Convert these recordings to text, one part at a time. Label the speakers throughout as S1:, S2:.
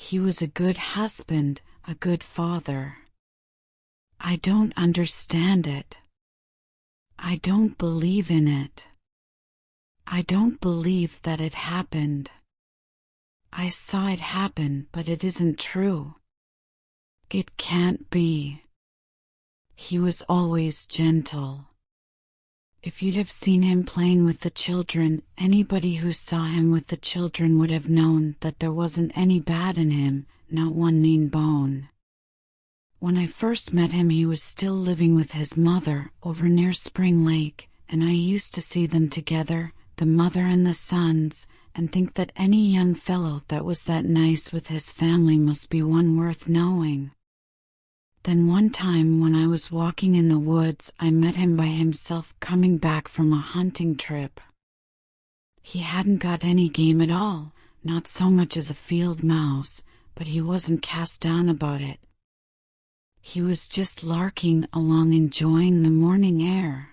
S1: He was a good husband, a good father. I don't understand it. I don't believe in it. I don't believe that it happened. I saw it happen, but it isn't true. It can't be. He was always gentle. If you'd have seen him playing with the children, anybody who saw him with the children would have known that there wasn't any bad in him, not one mean bone. When I first met him, he was still living with his mother over near Spring Lake, and I used to see them together, the mother and the sons, and think that any young fellow that was that nice with his family must be one worth knowing. Then one time when I was walking in the woods, I met him by himself coming back from a hunting trip. He hadn't got any game at all, not so much as a field mouse, but he wasn't cast down about it. He was just larking along, enjoying the morning air.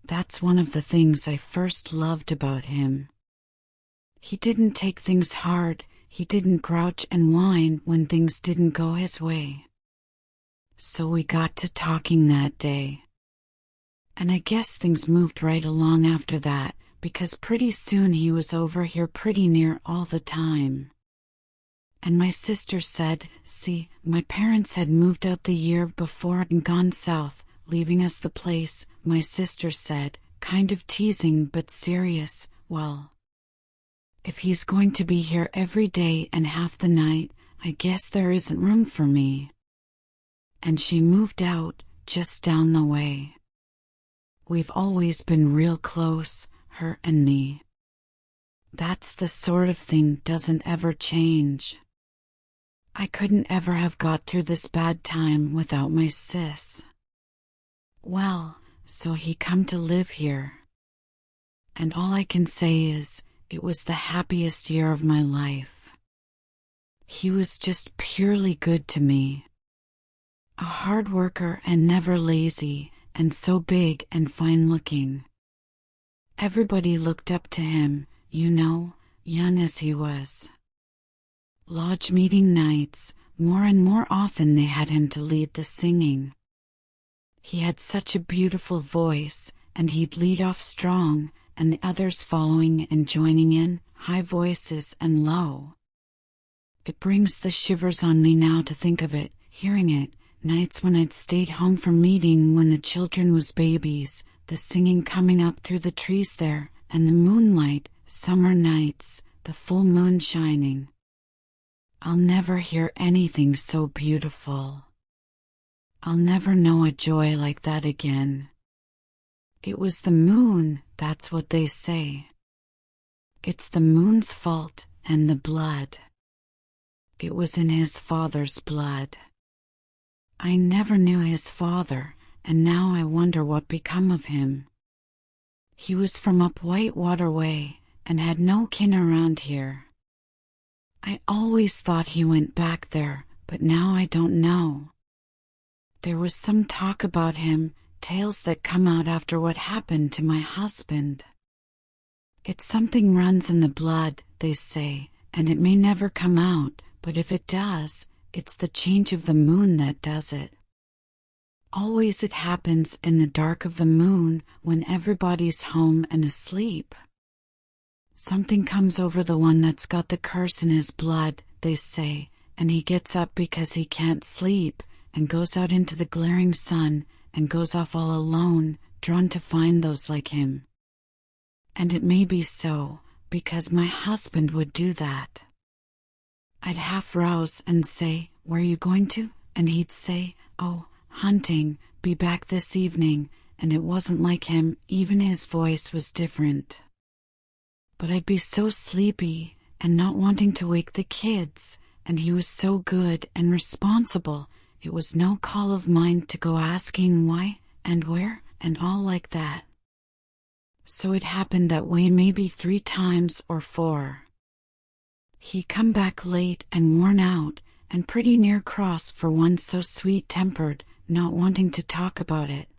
S1: That's one of the things I first loved about him. He didn't take things hard, he didn't grouch and whine when things didn't go his way. So we got to talking that day. And I guess things moved right along after that, because pretty soon he was over here pretty near all the time. And my sister said, see, my parents had moved out the year before and gone south, leaving us the place. My sister said, kind of teasing but serious, well, if he's going to be here every day and half the night, I guess there isn't room for me. And she moved out, just down the way. We've always been real close, her and me. That's the sort of thing doesn't ever change. I couldn't ever have got through this bad time without my sis. Well, so he come to live here. And all I can say is, it was the happiest year of my life. He was just purely good to me. A hard worker and never lazy, and so big and fine-looking. Everybody looked up to him, you know, young as he was. Lodge meeting nights, more and more often they had him to lead the singing. He had such a beautiful voice, and he'd lead off strong, and the others following and joining in, high voices and low. It brings the shivers on me now to think of it, hearing it, nights when I'd stayed home from meeting when the children was babies, the singing coming up through the trees there, and the moonlight, summer nights, the full moon shining. I'll never hear anything so beautiful. I'll never know a joy like that again. It was the moon, that's what they say. It's the moon's fault, and the blood. It was in his father's blood. I never knew his father, and now I wonder what become of him. He was from up Whitewater way, and had no kin around here. I always thought he went back there, but now I don't know. There was some talk about him, tales that come out after what happened to my husband. It's something runs in the blood, they say, and it may never come out, but if it does, it's the change of the moon that does it. Always it happens in the dark of the moon, when everybody's home and asleep. Something comes over the one that's got the curse in his blood, they say, and he gets up because he can't sleep, and goes out into the glaring sun, and goes off all alone, drawn to find those like him. And it may be so, because my husband would do that. I'd half rouse and say, "Where you going to?" And he'd say, "Oh, hunting, be back this evening," and it wasn't like him, even his voice was different. But I'd be so sleepy, and not wanting to wake the kids, and he was so good and responsible, it was no call of mine to go asking why, and where, and all like that. So it happened that way maybe 3 times or 4. He come back late and worn out, and pretty near cross for one so sweet-tempered, not wanting to talk about it.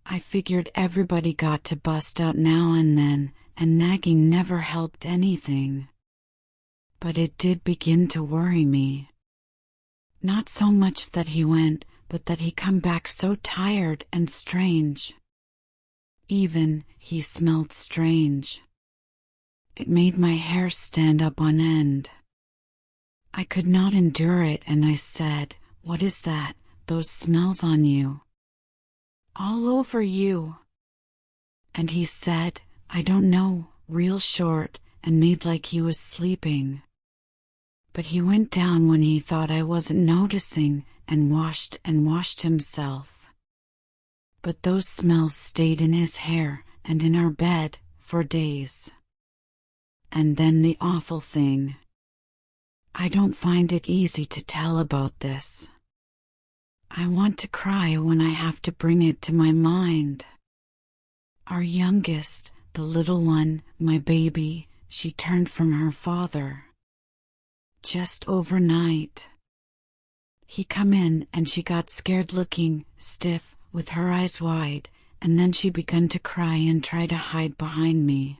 S1: I figured everybody got to bust out now and then, and nagging never helped anything. But it did begin to worry me. Not so much that he went, but that he come back so tired and strange. Even, he smelled strange. It made my hair stand up on end. I could not endure it, and I said, "What is that, those smells on you? All over you?" And he said, "I don't know," real short, and made like he was sleeping. But he went down when he thought I wasn't noticing, and washed himself. But those smells stayed in his hair and in our bed for days. And then the awful thing. I don't find it easy to tell about this. I want to cry when I have to bring it to my mind. Our youngest, the little one, my baby, she turned from her father. Just overnight. He come in and she got scared looking, stiff, with her eyes wide, and then she begun to cry and try to hide behind me.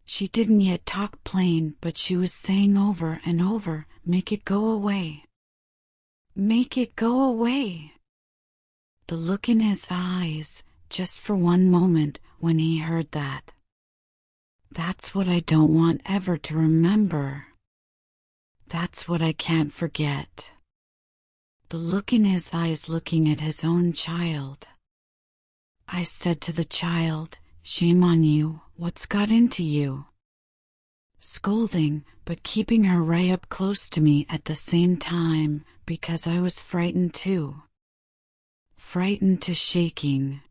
S1: She didn't yet talk plain, but she was saying over and over, "Make it go away. Make it go away." The look in his eyes, just for one moment, when he heard that. That's what I don't want ever to remember. That's what I can't forget. The look in his eyes looking at his own child. I said to the child, "Shame on you, what's got into you?" Scolding, but keeping her right up close to me at the same time, because I was frightened too. Frightened to shaking.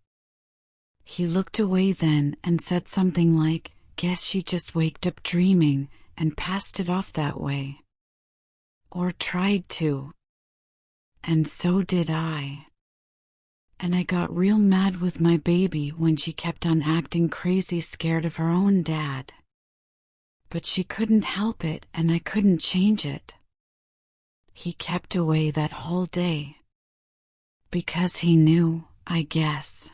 S1: He looked away then and said something like, "Guess she just waked up dreaming," and passed it off that way. Or tried to. And so did I. And I got real mad with my baby when she kept on acting crazy, scared of her own dad. But she couldn't help it, and I couldn't change it. He kept away that whole day. Because he knew, I guess.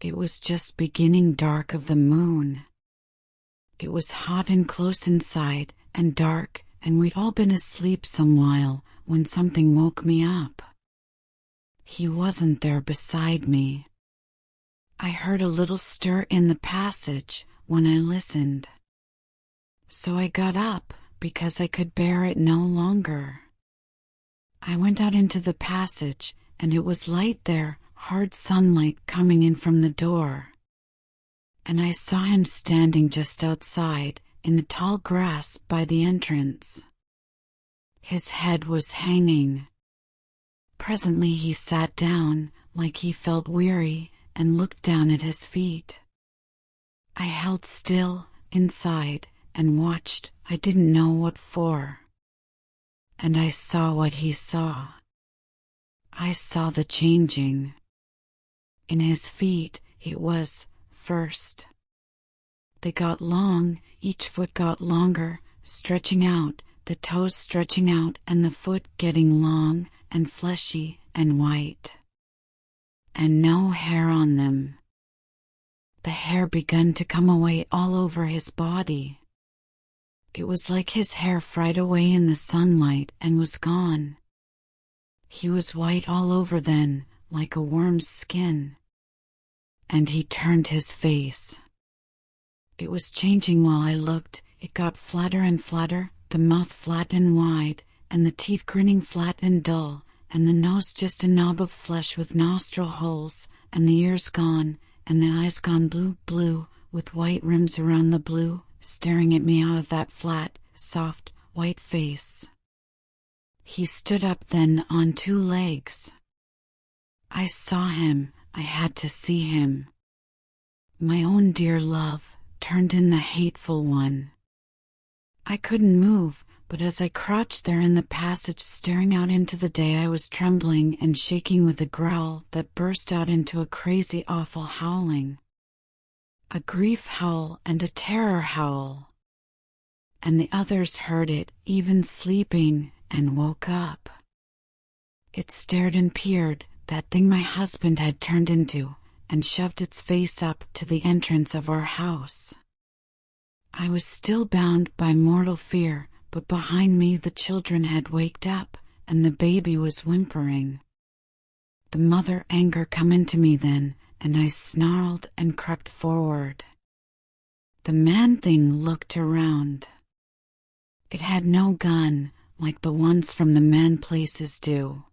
S1: It was just beginning dark of the moon. It was hot and close inside, and dark, and we'd all been asleep some while, when something woke me up. He wasn't there beside me. I heard a little stir in the passage when I listened. So I got up, because I could bear it no longer. I went out into the passage, and it was light there, hard sunlight coming in from the door. And I saw him standing just outside, in the tall grass by the entrance. His head was hanging. Presently he sat down, like he felt weary, and looked down at his feet. I held still, inside, and watched, I didn't know what for. And I saw what he saw. I saw the changing. In his feet, it was, first. They got long, each foot got longer, stretching out, the toes stretching out and the foot getting long and fleshy and white. And no hair on them. The hair begun to come away all over his body. It was like his hair fried away in the sunlight and was gone. He was white all over then, like a worm's skin. And he turned his face. It was changing while I looked. It got flatter and flatter, the mouth flat and wide, and the teeth grinning flat and dull, and the nose just a knob of flesh with nostril holes, and the ears gone, and the eyes gone blue, with white rims around the blue, staring at me out of that flat, soft, white face. He stood up then on two legs. I saw him, I had to see him. My own dear love, turned in the hateful one. I couldn't move, but as I crouched there in the passage staring out into the day, I was trembling and shaking with a growl that burst out into a crazy, awful howling. A grief howl and a terror howl. And the others heard it, even sleeping, and woke up. It stared and peered, that thing my husband had turned into, and shoved its face up to the entrance of our house. I was still bound by mortal fear, but behind me the children had waked up, and the baby was whimpering. The mother anger come into me then, and I snarled and crept forward. The man-thing looked around. It had no gun, like the ones from the man places do.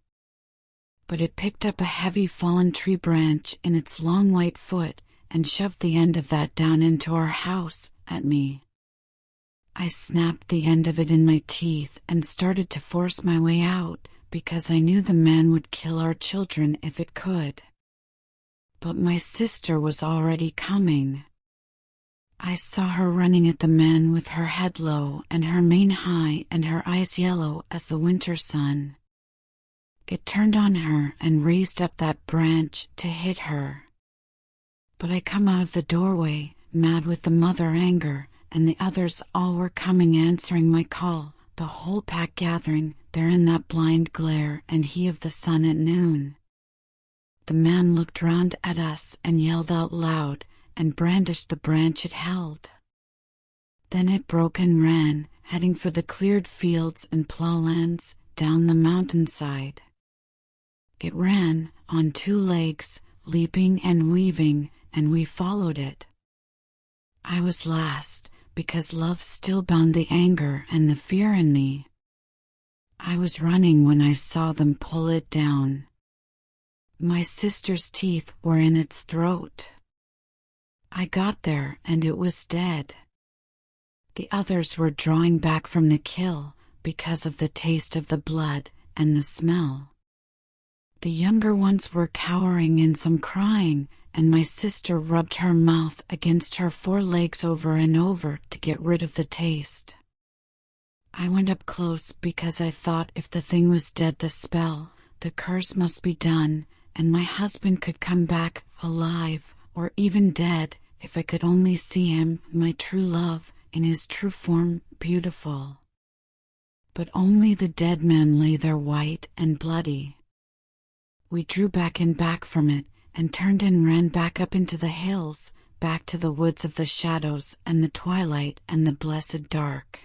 S1: But it picked up a heavy fallen tree branch in its long white foot and shoved the end of that down into our house, at me. I snapped the end of it in my teeth and started to force my way out, because I knew the man would kill our children if it could. But my sister was already coming. I saw her running at the man with her head low and her mane high and her eyes yellow as the winter sun. It turned on her and raised up that branch to hit her. But I come out of the doorway, mad with the mother anger, and the others all were coming answering my call, the whole pack gathering there in that blind glare and heat of the sun at noon. The man looked round at us and yelled out loud, and brandished the branch it held. Then it broke and ran, heading for the cleared fields and plowlands down the mountainside. It ran on two legs, leaping and weaving, and we followed it. I was last, because love still bound the anger and the fear in me. I was running when I saw them pull it down. My sister's teeth were in its throat. I got there and it was dead. The others were drawing back from the kill because of the taste of the blood and the smell. The younger ones were cowering and some crying, and my sister rubbed her mouth against her forelegs over and over to get rid of the taste. I went up close because I thought if the thing was dead, the spell, the curse must be done, and my husband could come back alive, or even dead, if I could only see him, my true love, in his true form, beautiful. But only the dead man lay there white and bloody. We drew back and back from it, and turned and ran back up into the hills, back to the woods of the shadows and the twilight and the blessed dark.